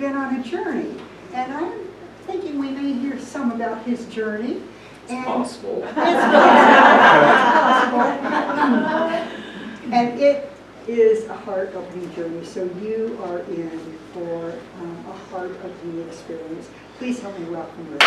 been on a journey, and I'm thinking we may hear some about his journey. It's possible. It's possible. And it is a heart-opening journey, so you are in for a heart-opening experience. Please help me welcome Rose.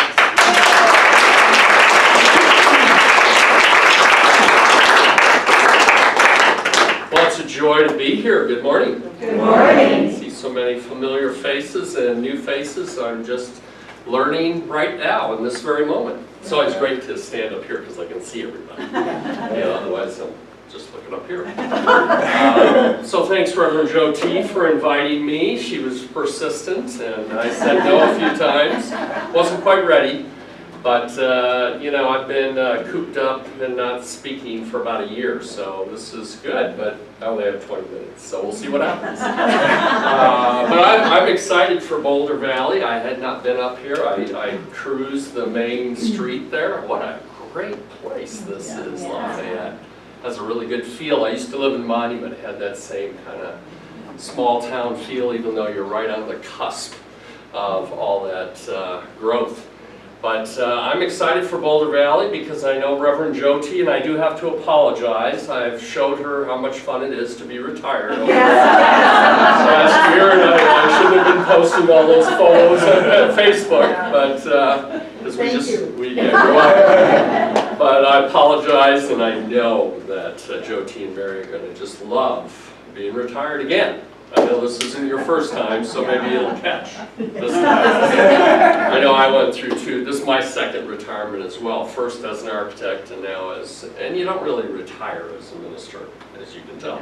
Well, it's a joy to be here. Good morning. Good morning. I see so many familiar faces and new faces. I'm just learning right now in this very moment. It's always great to stand up here because I can see everybody. Otherwise I'm just looking up here. So thanks, Reverend Joe T, for inviting me. She was persistent, and I said no a few times. Wasn't quite ready, but I've been cooped up and not speaking for about a year, so this is good, but I only have 20 minutes, so we'll see what happens. But I'm excited for Boulder Valley. I had not been up here. I cruised the main street there. What a great place this is, Lafayette. Has a really good feel. I used to live in Monument. It had that same kind of small town feel, even though you're right on the cusp of all that growth. But I'm excited for Boulder Valley because I know Reverend Joe T, and I do have to apologize. I've showed her how much fun it is to be retired last year, and I shouldn't have been posting all those photos on Facebook, but because we grew up. But I apologize, and I know that Joe T and Mary are going to just love being retired again. I know this isn't your first time, so maybe it'll catch this time. I know I went through two. This is my second retirement as well. First as an architect, and now and you don't really retire as a minister, as you can tell.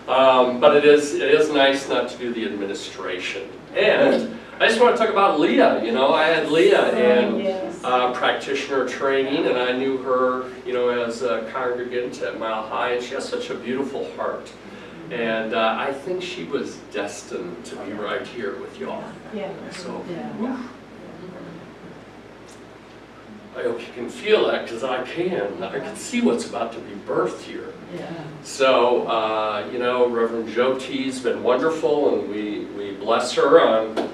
But it is nice not to do the administration. And I just want to talk about Leah. I had Leah in practitioner training, and I knew her, as a congregant at Mile High, and she has such a beautiful heart. And I think she was destined to be right here with y'all. Yeah. So, I hope you can feel that, because I can. I can see what's about to be birthed here. Yeah. So, Reverend Joe T's been wonderful, and we bless her and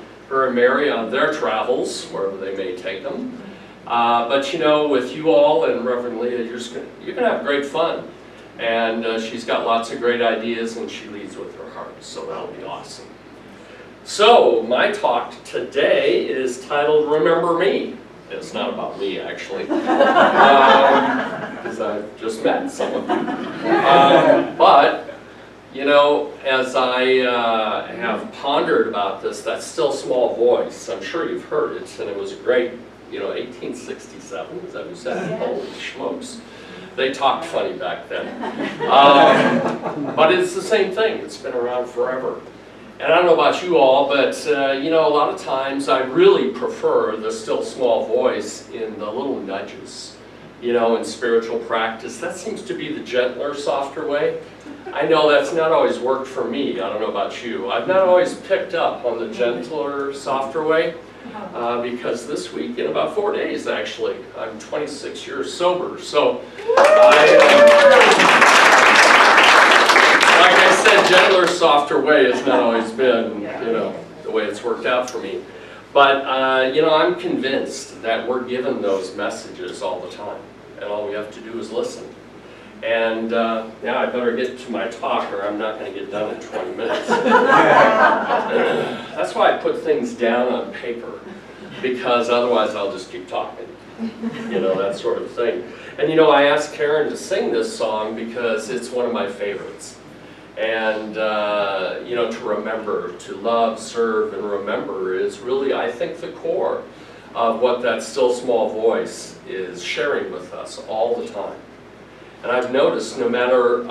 Mary on their travels, wherever they may take them. But with you all and Reverend Leah, you're going to have great fun. And she's got lots of great ideas, and she leads with her heart, so that'll be awesome. So, my talk today is titled Remember Me. It's not about me, actually, because I've just met some of you. But, as I have pondered about this, that still small voice, I'm sure you've heard it, and it was a great, 1867, is that what you said? Yeah. Holy smokes. They talked funny back then. But it's the same thing. It's been around forever. And I don't know about you all, but a lot of times I really prefer the still small voice in the little nudges, in spiritual practice. That seems to be the gentler, softer way. I know that's not always worked for me. I don't know about you. I've not always picked up on the gentler, softer way. Because this week, in about 4 days actually, I'm 26 years sober. So, like I said, gentler, softer way has not always been, the way it's worked out for me. But, I'm convinced that we're given those messages all the time. And all we have to do is listen. And now I better get to my talk, or I'm not going to get done in 20 minutes. That's why I put things down on paper, because otherwise I'll just keep talking, that sort of thing. And I asked Karen to sing this song because it's one of my favorites. And, to remember, to love, serve, and remember is really, I think, the core of what that still small voice is sharing with us all the time. And I've noticed no matter,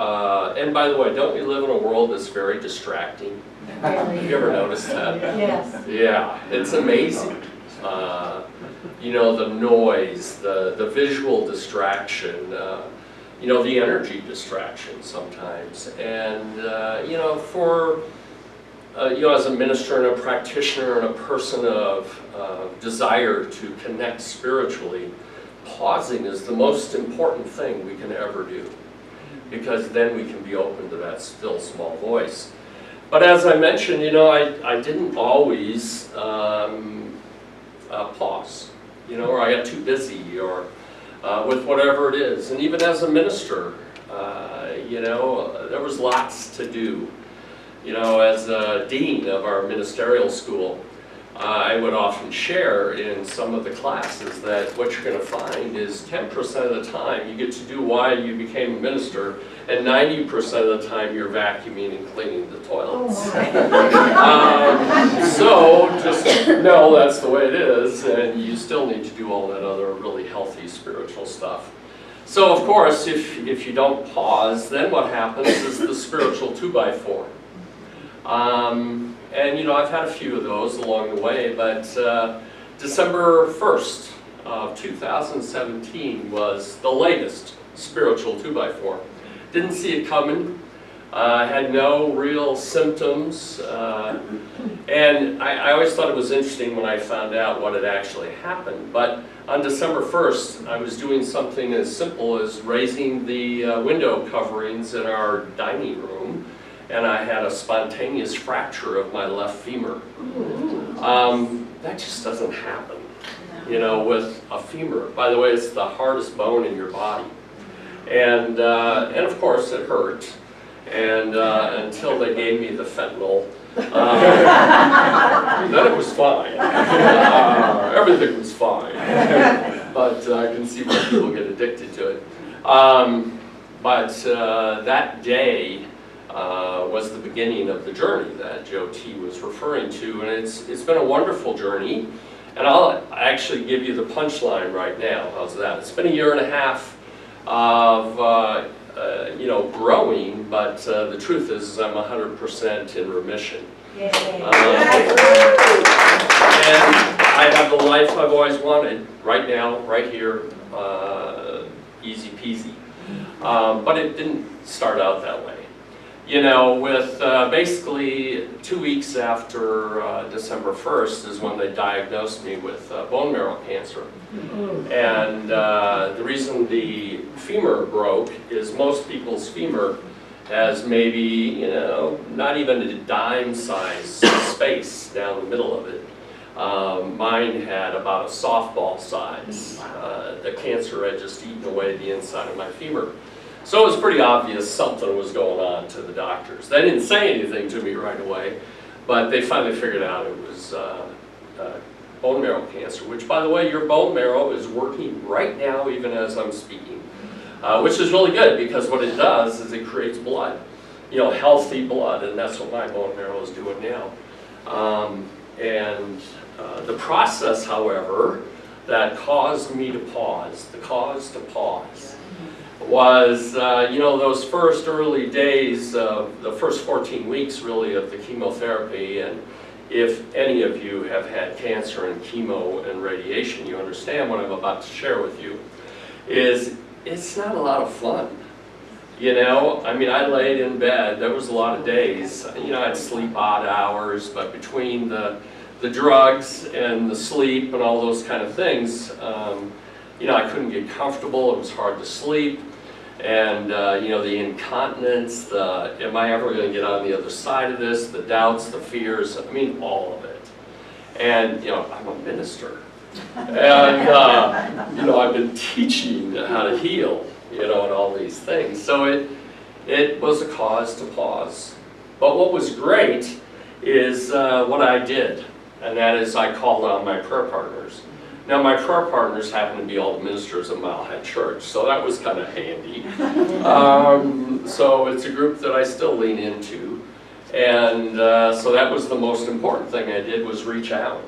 and by the way, don't we live in a world that's very distracting? Have you ever noticed that? Yes. Yeah, it's amazing. The noise, the visual distraction, the energy distraction sometimes. And, as a minister and a practitioner and a person of desire to connect spiritually, pausing is the most important thing we can ever do, because then we can be open to that still small voice. But as I mentioned, you know, I didn't always pause, you know, or I got too busy, or with whatever it is. And even as a minister, you know, there was lots to do. You know, as a dean of our ministerial school, I would often share in some of the classes that what you're going to find is 10% of the time you get to do why you became a minister, and 90% of the time you're vacuuming and cleaning the toilets. So just know that's the way it is, and you still need to do all that other really healthy spiritual stuff. So of course, if you don't pause, then what happens is the spiritual 2x4. And you know, I've had a few of those along the way, but December 1st of 2017 was the latest spiritual 2x4. Didn't see it coming, had no real symptoms, and I always thought it was interesting when I found out what had actually happened. But on December 1st, I was doing something as simple as raising the window coverings in our dining room, and I had a spontaneous fracture of my left femur. That just doesn't happen, you know, with a femur. By the way, it's the hardest bone in your body. And of course it hurt, and until they gave me the fentanyl, then it was fine. Everything was fine, but I can see why people get addicted to it. But that day was the beginning of the journey that Joe T. was referring to, and it's been a wonderful journey. And I'll actually give you the punchline right now. How's that? It's been a year and a half of you know, growing, but the truth is I'm 100% in remission. And I have the life I've always wanted right now, right here, easy peasy. But it didn't start out that way. You know, with basically 2 weeks after December 1st is when they diagnosed me with bone marrow cancer. And the reason the femur broke is most people's femur has maybe, you know, not even a dime-sized space down the middle of it. Mine had about a softball size. The cancer had just eaten away the inside of my femur. So it was pretty obvious something was going on to the doctors. They didn't say anything to me right away, but they finally figured out it was bone marrow cancer, which, by the way, your bone marrow is working right now even as I'm speaking, which is really good because what it does is it creates blood, you know, healthy blood, and that's what my bone marrow is doing now. The process, however, that caused me to pause, the cause to pause, was, you know, those first early days, the first 14 weeks really of the chemotherapy. And if any of you have had cancer and chemo and radiation, you understand what I'm about to share with you, is it's not a lot of fun. You know, I mean, I laid in bed, there was a lot of days, you know, I'd sleep odd hours, but between the drugs and the sleep and all those kind of things, you know, I couldn't get comfortable, it was hard to sleep, and you know, the incontinence, the am I ever going to get on the other side of this, the doubts, the fears, I mean, all of it. And, you know, I'm a minister, and, you know, I've been teaching how to heal, you know, and all these things. So it was a cause to pause. But what was great is what I did, and that is I called on my prayer partners. Now, my prayer partners happen to be all the ministers of Mile High Church, so that was kind of handy. So it's a group that I still lean into. And so that was the most important thing I did, was reach out.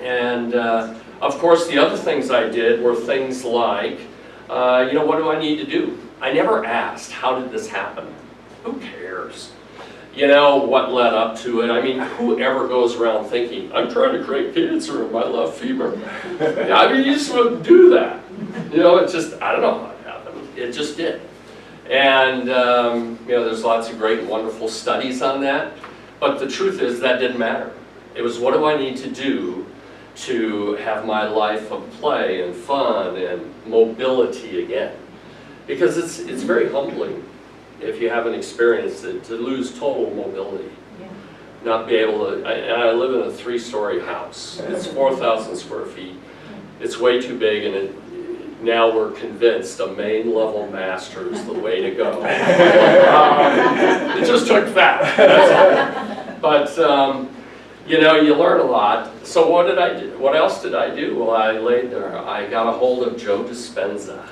And of course, the other things I did were things like, you know, what do I need to do? I never asked, how did this happen? Who cares? You know, what led up to it? I mean, who ever goes around thinking, I'm trying to create cancer in my left femur? I mean, you just wouldn't do that. You know, it just, I don't know how it happened. It just did. And, you know, there's lots of great and wonderful studies on that. But the truth is that didn't matter. It was, what do I need to do to have my life of play and fun and mobility again? Because it's very humbling. if you haven't experienced it, to lose total mobility. Not be able to, and I live in a 3-story house. It's 4,000 square feet. It's way too big, and now we're convinced a main level master is the way to go. It just took that. But you know, you learn a lot. So what did I do? What else did I do? Well, I laid there. I got a hold of Joe Dispenza.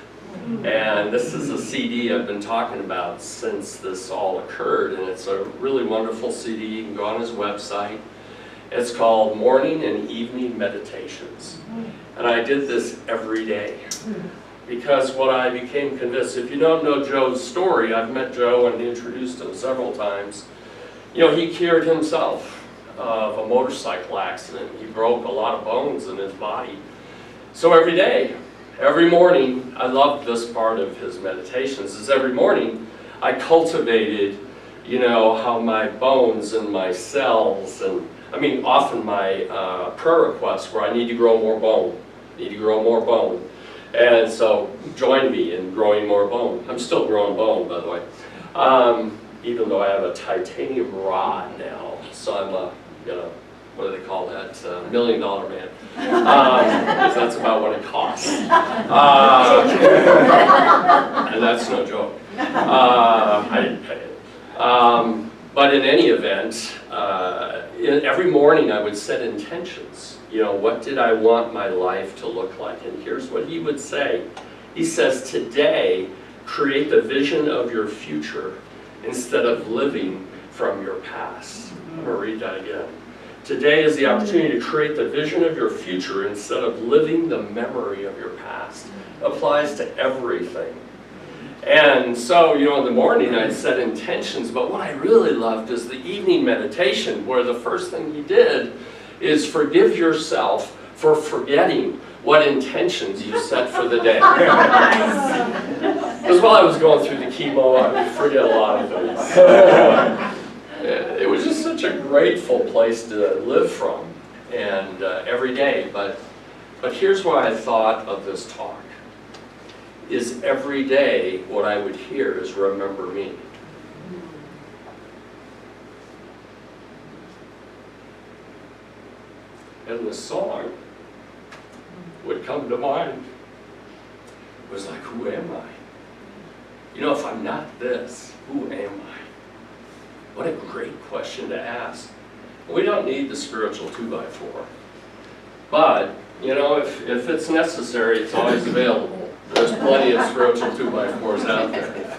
And this is a CD I've been talking about since this all occurred, and it's a really wonderful CD. You can go on his website. It's called Morning and Evening Meditations. And I did this every day. Because what I became convinced, if you don't know Joe's story, I've met Joe and introduced him several times. You know, he cured himself of a motorcycle accident. He broke a lot of bones in his body. So every day, every morning, I loved this part of his meditations, is every morning I cultivated, you know, how my bones and my cells, and I mean often my prayer requests where I need to grow more bone, And so join me in growing more bone. I'm still growing bone, by the way, even though I have a titanium rod now, so I'm a, you know, what do they call that? $1 million man. Because that's about what it costs. And that's no joke. I didn't pay it. But in any event, every morning I would set intentions. You know, what did I want my life to look like? And here's what he would say. He says, today, create the vision of your future instead of living from your past. I'm going to read that again. Today is the opportunity to create the vision of your future instead of living the memory of your past. It applies to everything. And so, you know, in the morning I'd set intentions, but what I really loved is the evening meditation, where the first thing he did is forgive yourself for forgetting what intentions you set for the day. Because while I was going through the chemo, I would forget a lot of things. It was just such a grateful place to live from, and every day. But here's why I thought of this talk. Is every day what I would hear is remember me. And the song would come to mind. It was like, who am I? You know, if I'm not this, who am I? What a great question to ask. We don't need the spiritual 2x4. But, you know, if it's necessary, it's always available. There's plenty of spiritual 2x4s out there.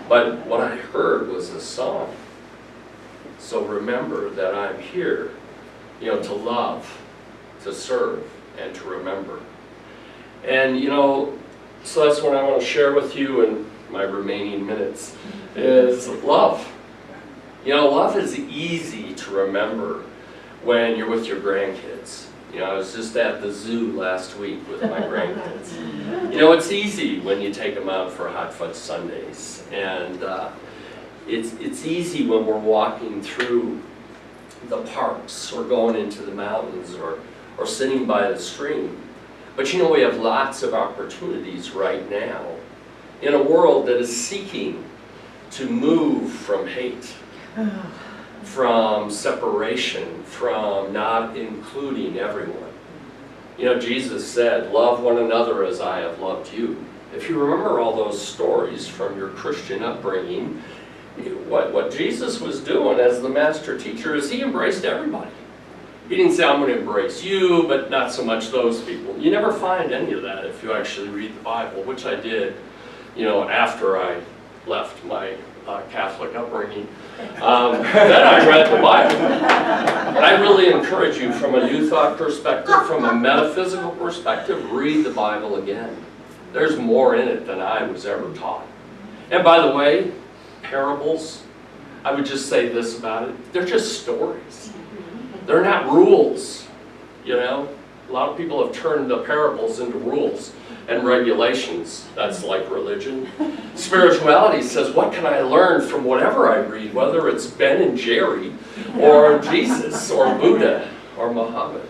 But what I heard was a song. So remember that I'm here, you know, to love, to serve, and to remember. And, you know, so that's what I want to share with you in my remaining minutes, is love. You know, love is easy to remember when you're with your grandkids. You know, I was just at the zoo last week with my grandkids. You know, it's easy when you take them out for hot fudge sundaes. And it's easy when we're walking through the parks or going into the mountains or sitting by the stream. But you know, we have lots of opportunities right now in a world that is seeking to move from hate, from separation, from not including everyone. You know, Jesus said, love one another as I have loved you. If you remember all those stories from your Christian upbringing, what Jesus was doing as the master teacher is he embraced everybody. He didn't say, I'm going to embrace you, but not so much those people. You never find any of that if you actually read the Bible, which I did, you know, after I left my Catholic upbringing. Then I read the Bible. I really encourage you, from a New Thought perspective, from a metaphysical perspective, read the Bible again. There's more in it than I was ever taught. And by the way, parables, I would just say this about it, they're just stories. They're not rules, you know. A lot of people have turned the parables into rules and regulations. That's like religion. Spirituality says, what can I learn from whatever I read, whether it's Ben and Jerry, or Jesus, or Buddha, or Muhammad.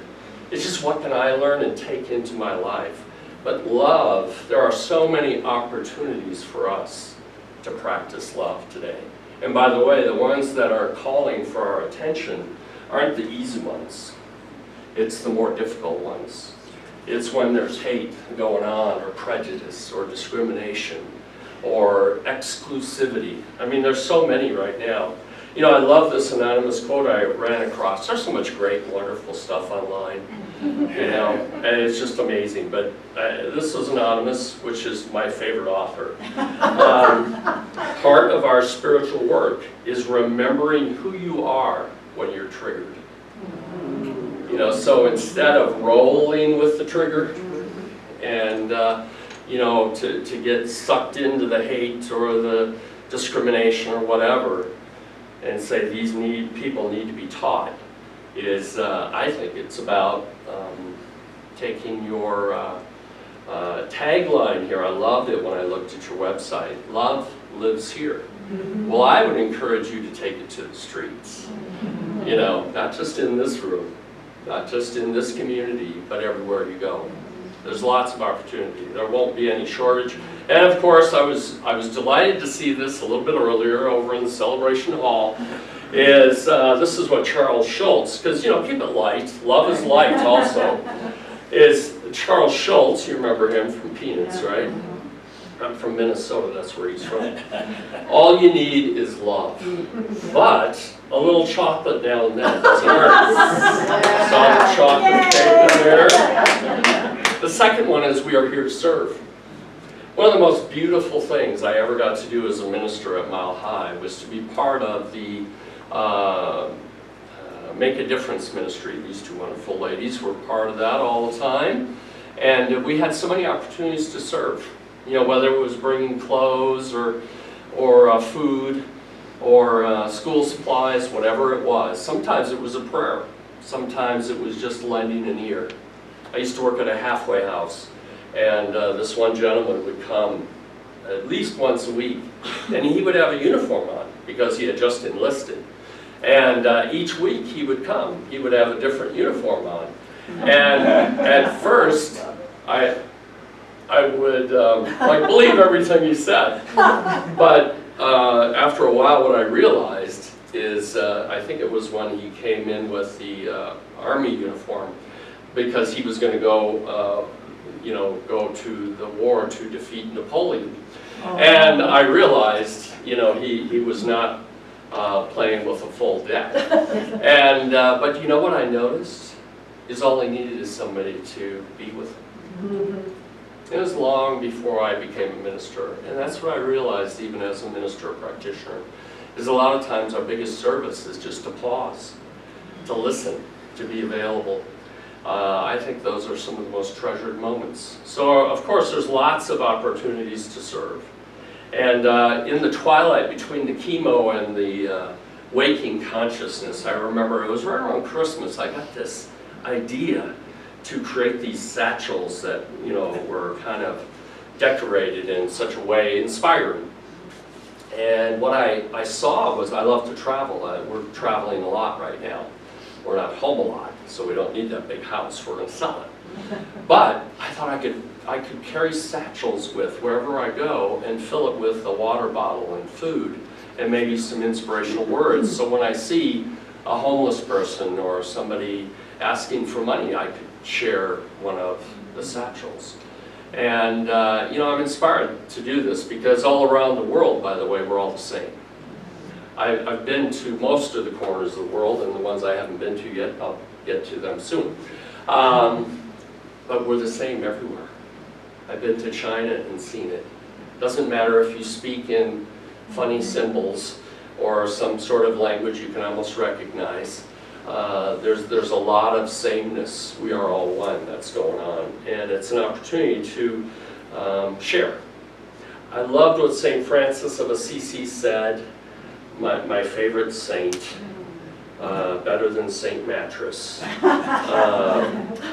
It's just what can I learn and take into my life. But love, there are so many opportunities for us to practice love today. And by the way, the ones that are calling for our attention aren't the easy ones. It's the more difficult ones. It's when there's hate going on, or prejudice, or discrimination, or exclusivity. I mean, there's so many right now. You know, I love this anonymous quote I ran across. There's so much great, wonderful stuff online, you know, and it's just amazing. But this was anonymous, which is my favorite author. Part of our spiritual work is remembering who you are when you're triggered. You know, so instead of rolling with the trigger and, you know, to get sucked into the hate or the discrimination or whatever, and say these people need to be taught, is I think it's about taking your tagline here. I loved it when I looked at your website. Love lives here. Well, I would encourage you to take it to the streets. You know, not just in this room, not just in this community, but everywhere you go. There's lots of opportunity. There won't be any shortage. And of course, I was delighted to see this a little bit earlier over in the Celebration Hall. This is what Charles Schulz, because, you know, keep it light. Love is light also. Is Charles Schulz, you remember him from Peanuts, right? I'm from Minnesota, that's where he's from. All you need is love. But a little chocolate now and then doesn't hurt. Some chocolate cake in there. The second one is we are here to serve. One of the most beautiful things I ever got to do as a minister at Mile High was to be part of the Make a Difference ministry. These two wonderful ladies were part of that all the time. And we had so many opportunities to serve. You know, whether it was bringing clothes or food or school supplies, whatever it was. Sometimes it was a prayer. Sometimes it was just lending an ear. I used to work at a halfway house, and this one gentleman would come at least once a week, and he would have a uniform on because he had just enlisted. And each week he would come, he would have a different uniform on. And at first, I would like believe everything he said, but after a while what I realized is I think it was when he came in with the Army uniform, because he was going to go, you know, go to the war to defeat Napoleon. And I realized, you know, he was not playing with a full deck. And but you know what I noticed is all I needed is somebody to be with him. It was long before I became a minister, and that's what I realized even as a minister or practitioner, is a lot of times our biggest service is just to pause, to listen, to be available. I think those are some of the most treasured moments. So of course there's lots of opportunities to serve. And in the twilight between the chemo and the waking consciousness, I remember it was right around Christmas, I got this idea to create these satchels that, you know, were kind of decorated in such a way, inspiring. And what I saw was, I love to travel. We're traveling a lot right now. We're not home a lot, so we don't need that big house. We're going to sell it. But I thought I could carry satchels with wherever I go and fill it with a water bottle and food and maybe some inspirational words. So when I see a homeless person or somebody asking for money, I could share one of the satchels. And you know, I'm inspired to do this because all around the world, by the way, we're all the same. I've been to most of the corners of the world, and the ones I haven't been to yet, I'll get to them soon. But we're the same everywhere. I've been to China and seen it. Doesn't matter if you speak in funny symbols or some sort of language you can almost recognize. There's a lot of sameness. We are all one that's going on, and it's an opportunity to share. I loved what St. Francis of Assisi said, my favorite saint, better than St. Mattress,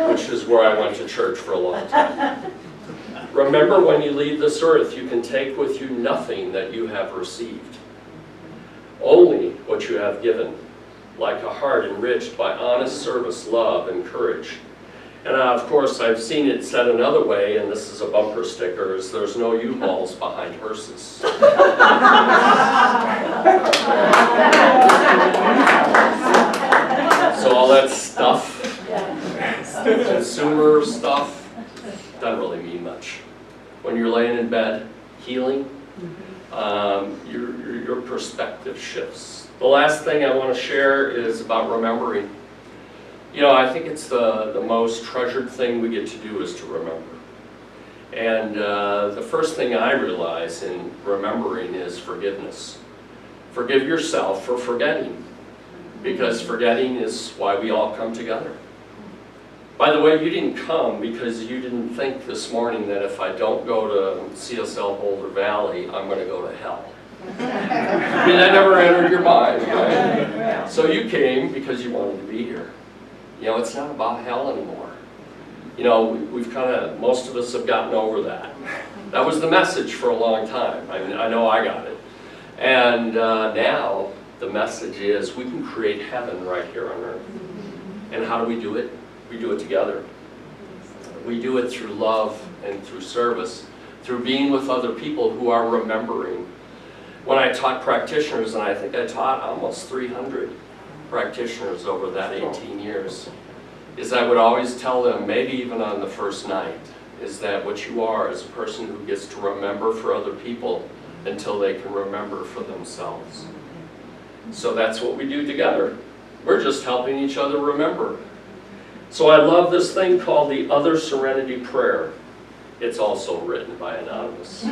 which is where I went to church for a long time. Remember, when you leave this earth, you can take with you nothing that you have received, only what you have given, like a heart enriched by honest service, love, and courage. And of course, I've seen it said another way, and this is a bumper sticker, is there's no U-Hauls behind hearses. So all that stuff, consumer stuff, doesn't really mean much. When you're laying in bed, healing, your perspective shifts. The last thing I want to share is about remembering. You know, I think it's the most treasured thing we get to do is to remember. And the first thing I realize in remembering is forgiveness. Forgive yourself for forgetting, because forgetting is why we all come together. By the way, you didn't come because you didn't think this morning that if I don't go to CSL Boulder Valley, I'm going to go to hell. I mean, that never entered your mind, right? So you came because you wanted to be here. You know, it's not about hell anymore. You know, we've kind of, most of us have gotten over that. That was the message for a long time. I mean, I know I got it. And now the message is we can create heaven right here on earth. And how do we do it? We do it together. We do it through love and through service, through being with other people who are remembering. When I taught practitioners, and I think I taught almost 300 practitioners over that 18 years, is I would always tell them, maybe even on the first night, is that what you are is a person who gets to remember for other people until they can remember for themselves. So that's what we do together. We're just helping each other remember. So I love this thing called the Other Serenity Prayer. It's also written by Anonymous.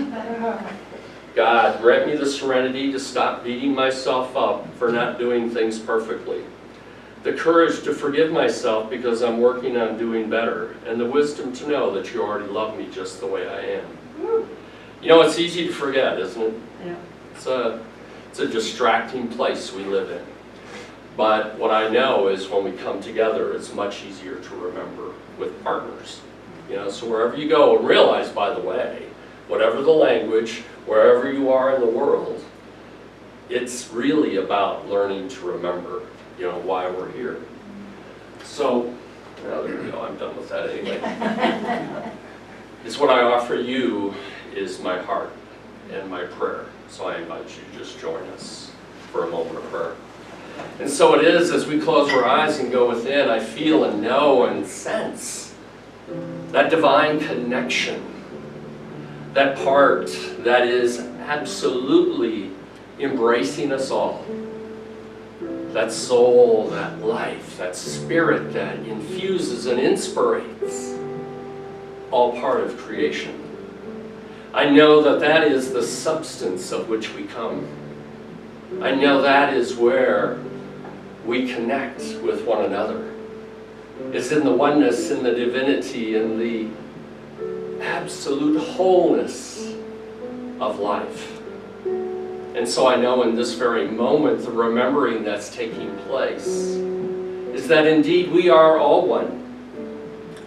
God, grant me the serenity to stop beating myself up for not doing things perfectly, the courage to forgive myself because I'm working on doing better, and the wisdom to know that you already love me just the way I am. You know, it's easy to forget, isn't it? Yeah. It's a distracting place we live in. But what I know is when we come together, it's much easier to remember with partners. You know, so wherever you go, and realize, by the way, whatever the language, wherever you are in the world, it's really about learning to remember, you know, why we're here. So, well, there we go, I'm done with that anyway. It's what I offer you is my heart and my prayer. So I invite you to just join us for a moment of prayer. And so it is, as we close our eyes and go within, I feel and know and sense that divine connection, that part that is absolutely embracing us all. That soul, that life, that spirit that infuses and inspirates, all part of creation. I know that that is the substance of which we come. I know that is where we connect with one another. It's in the oneness, in the divinity, in the absolute wholeness of life. And so I know in this very moment, the remembering that's taking place is that indeed we are all one.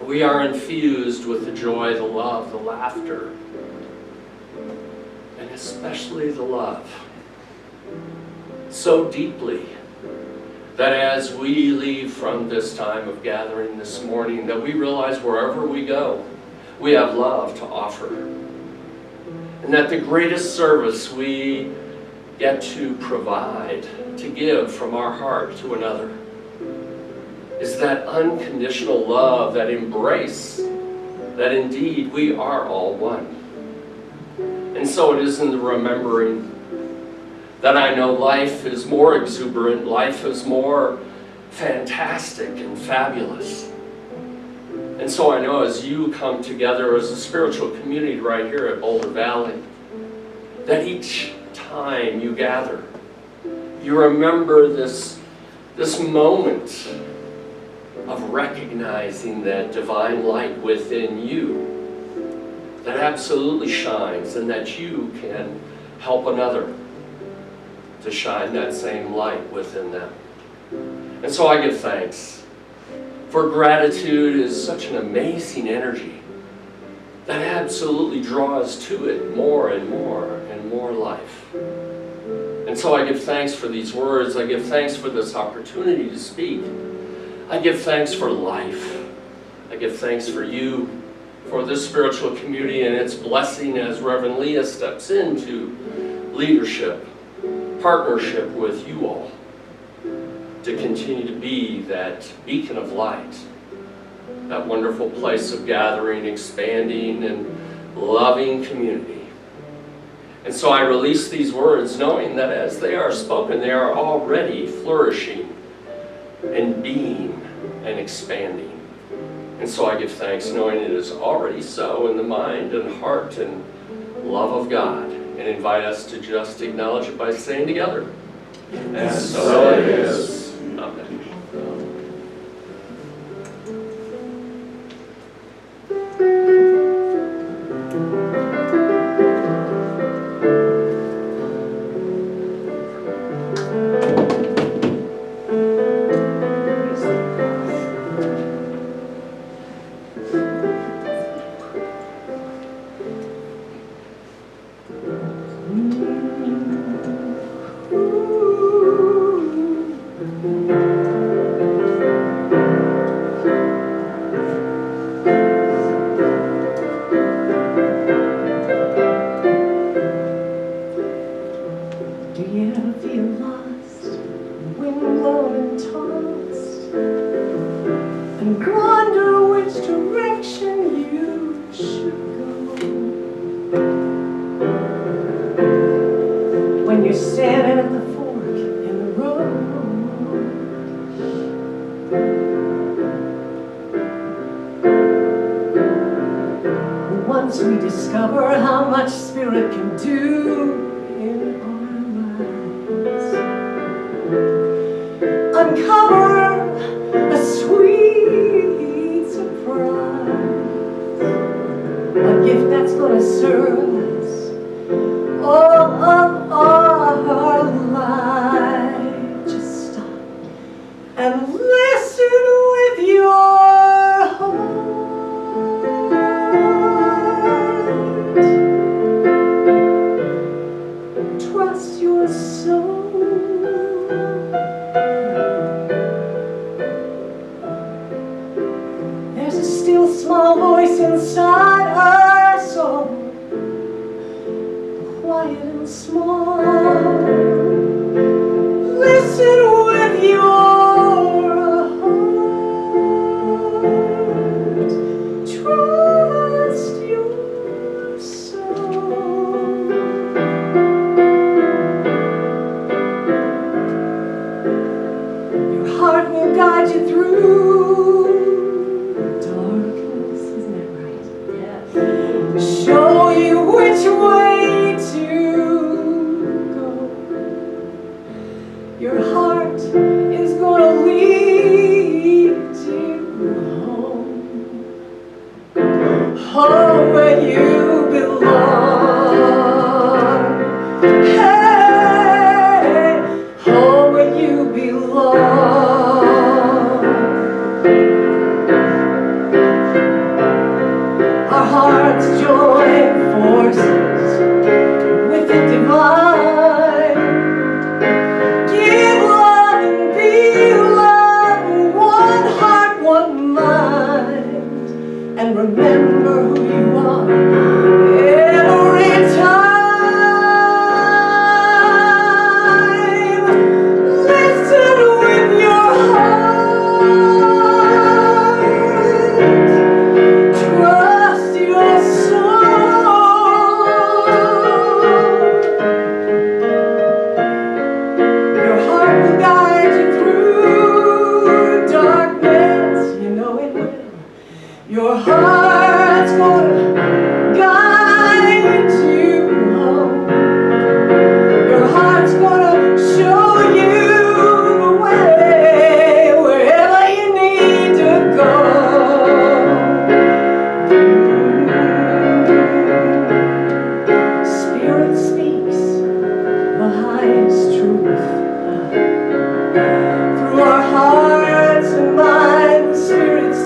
We are infused with the joy, the love, the laughter, and especially the love. So deeply that as we leave from this time of gathering this morning, that we realize wherever we go, we have love to offer. And that the greatest service we get to provide, to give from our heart to another, is that unconditional love, that embrace, that indeed we are all one. And so it is in the remembering that I know life is more exuberant, life is more fantastic and fabulous. And so I know as you come together as a spiritual community right here at Boulder Valley, that each time you gather, you remember this moment of recognizing that divine light within you that absolutely shines, and that you can help another to shine that same light within them. And so I give thanks. For gratitude is such an amazing energy that absolutely draws to it more and more and more life. And so I give thanks for these words. I give thanks for this opportunity to speak. I give thanks for life. I give thanks for you, for this spiritual community and its blessing as Reverend Leah steps into leadership, partnership with you all, to continue to be that beacon of light, that wonderful place of gathering, expanding, and loving community. And so I release these words knowing that as they are spoken, they are already flourishing and being and expanding. And so I give thanks knowing it is already so in the mind and heart and love of God, and invite us to just acknowledge it by saying together, and so it is. Amen.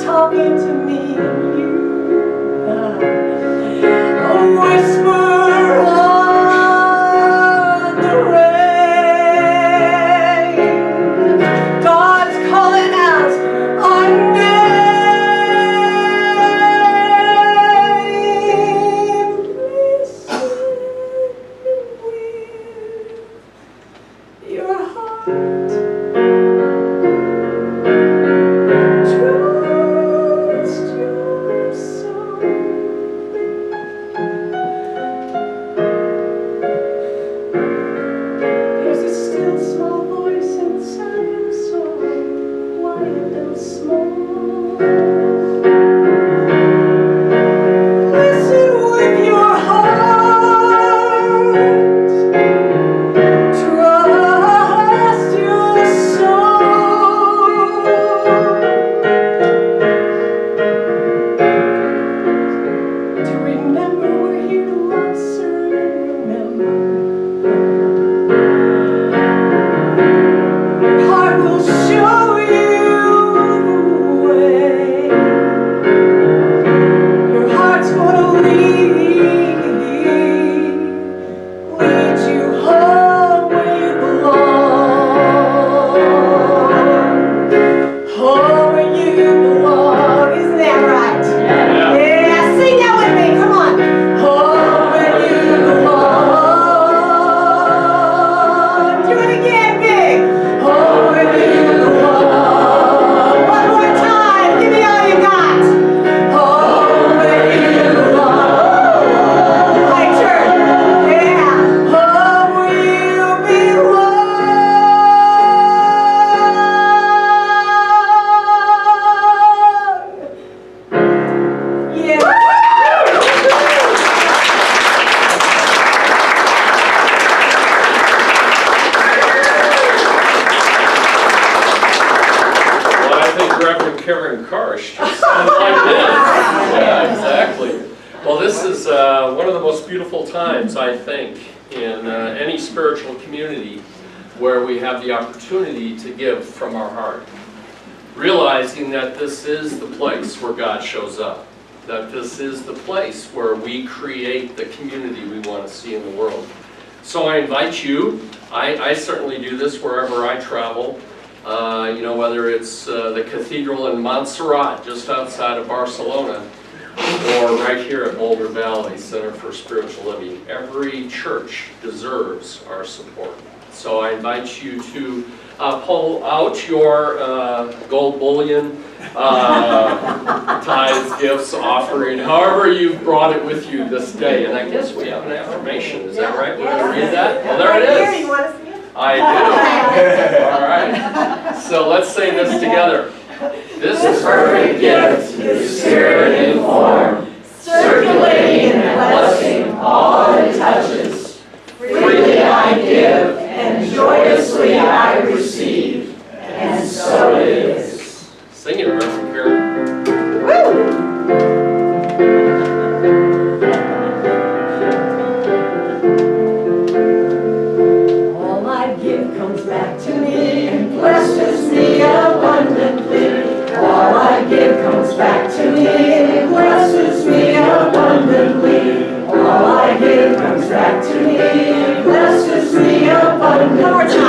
Talking to me and you. Listen with your heart. Trust your soul. To remember we're here to love, serve, and remember. Your heart will show you the way. Your heart's gonna lead you home where you belong. Home where you belong. Isn't that right? Yeah, sing that with me. Come on. Home where you belong. Do it again, big. Home where you belong. One more time. Give me all you got. Home where you belong. High turn. Yeah. Home where you belong. Yeah. Well, I think Reverend Karen Karsh just sounded like this. Yeah, exactly. Well, this is one of the most beautiful times, I think, in any spiritual community where we have the opportunity to give from our heart. Realizing that this is the place where God shows up. That this is the place where we create the community we want to see in the world. So I invite you, I certainly do this wherever I travel. You know, whether it's the cathedral in Montserrat, just outside of Barcelona, or right here at Boulder Valley Center for Spiritual Living. Every church deserves our support. So I invite you to pull out your gold bullion, tithes, gifts, offering, however you brought it with you this day. And I guess we have an affirmation, is that right? We're going to read that? Well, there it is. You want to see it? I do. All right. So let's say this together. This perfect gift is spirit in form, circulating and blessing all it touches. Freely I give, and joyously I receive, and so it is. Sing it, Reverend Karen. All I give comes back to me and blesses me abundantly. All I give comes back to me and blesses me abundantly. All I give comes back to me and blesses me abundantly.